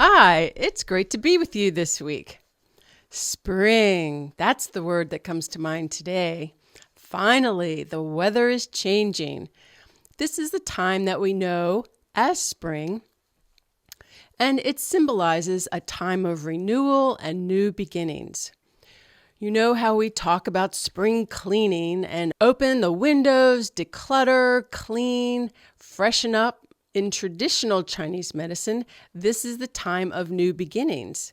Hi, it's great to be with you this week. Spring, that's the word that comes to mind today. Finally, the weather is changing. This is the time that we know as spring, and it symbolizes a time of renewal and new beginnings. You know how we talk about spring cleaning and open the windows, declutter, clean, freshen up. In traditional Chinese medicine, this is the time of new beginnings,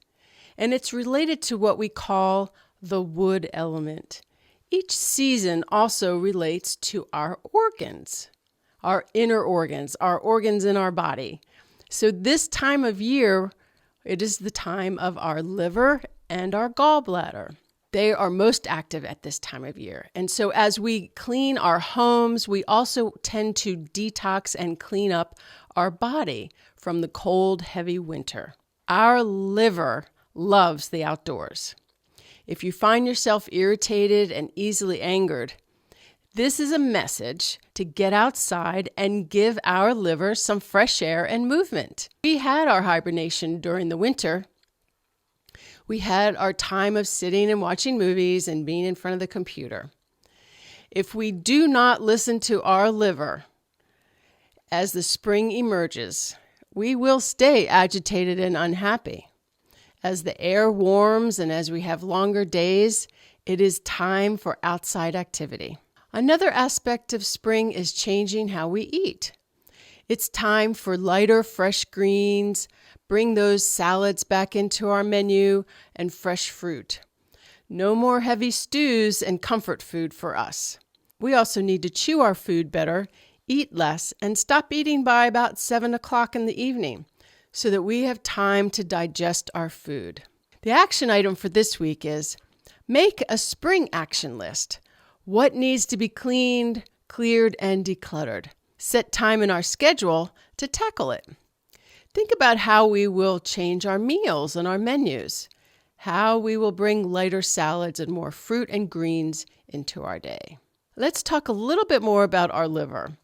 and it's related to what we call the wood element. Each season also relates to our organs, our inner organs, our organs in our body. So this time of year, it is the time of our liver and our gallbladder. They are most active at this time of year. And so as we clean our homes, we also tend to detox and clean up our body from the cold, heavy winter. Our liver loves the outdoors. If you find yourself irritated and easily angered, this is a message to get outside and give our liver some fresh air and movement. We had our hibernation during the winter. We had our time of sitting and watching movies and being in front of the computer. If we do not listen to our liver as the spring emerges, we will stay agitated and unhappy. As the air warms and as we have longer days, it is time for outside activity. Another aspect of spring is changing how we eat. It's time for lighter, fresh greens. Bring those salads back into our menu and fresh fruit. No more heavy stews and comfort food for us. We also need to chew our food better, eat less, and stop eating by about 7 o'clock in the evening so that we have time to digest our food. The action item for this week is make a spring action list. What needs to be cleaned, cleared, and decluttered? Set time in our schedule to tackle it. Think about how we will change our meals and our menus, how we will bring lighter salads and more fruit and greens into our day. Let's talk a little bit more about our liver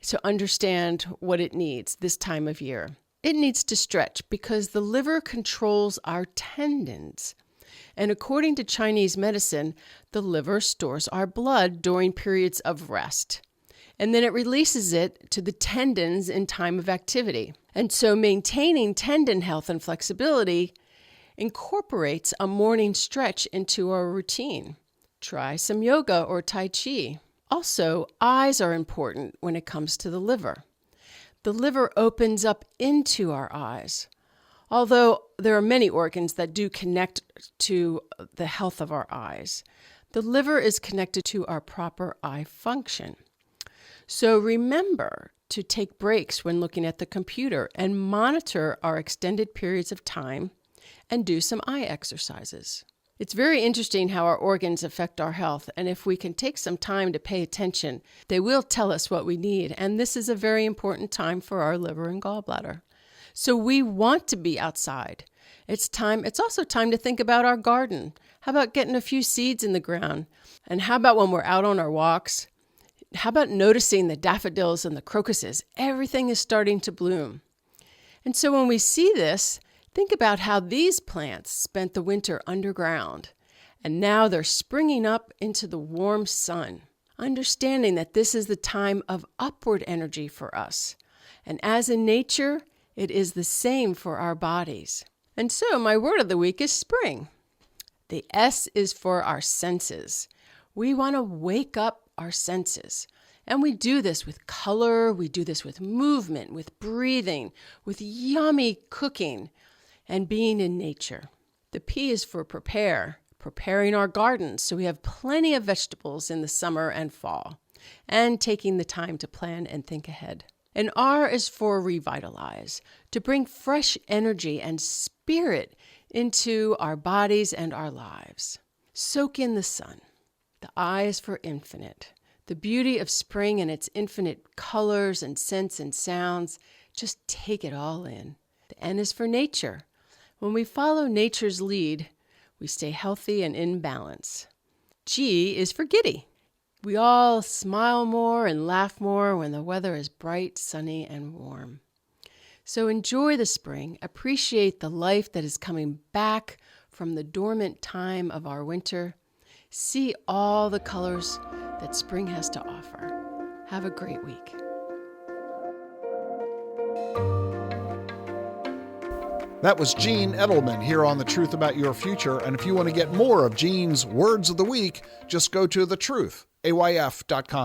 to understand what it needs this time of year. It needs to stretch because the liver controls our tendons. And according to Chinese medicine, the liver stores our blood during periods of rest. And then it releases it to the tendons in time of activity. And so maintaining tendon health and flexibility incorporates a morning stretch into our routine. Try some yoga or Tai Chi. Also, eyes are important when it comes to the liver. The liver opens up into our eyes. Although there are many organs that do connect to the health of our eyes, the liver is connected to our proper eye function. So remember to take breaks when looking at the computer and monitor our extended periods of time and do some eye exercises. It's very interesting how our organs affect our health, and if we can take some time to pay attention, they will tell us what we need, and this is a very important time for our liver and gallbladder. So we want to be outside. It's also time to think about our garden. How about getting a few seeds in the ground? And how about when we're out on our walks? How about noticing the daffodils and the crocuses? Everything is starting to bloom. And so when we see this, think about how these plants spent the winter underground, and now they're springing up into the warm sun, understanding that this is the time of upward energy for us. And as in nature, it is the same for our bodies. And so my word of the week is spring. The S is for our senses. We want to wake up our senses. And we do this with color, we do this with movement, with breathing, with yummy cooking, and being in nature. The P is for prepare, preparing our gardens so we have plenty of vegetables in the summer and fall, and taking the time to plan and think ahead. And R is for revitalize, to bring fresh energy and spirit into our bodies and our lives. Soak in the sun. The I is for infinite. The beauty of spring and its infinite colors and scents and sounds, just take it all in. The N is for nature. When we follow nature's lead, we stay healthy and in balance. G is for giddy. We all smile more and laugh more when the weather is bright, sunny, and warm. So enjoy the spring, appreciate the life that is coming back from the dormant time of our winter. See all the colors that spring has to offer. Have a great week. That was Jean Edelman here on The Truth About Your Future. And if you want to get more of Jean's Words of the Week, just go to thetruth, AYF.com.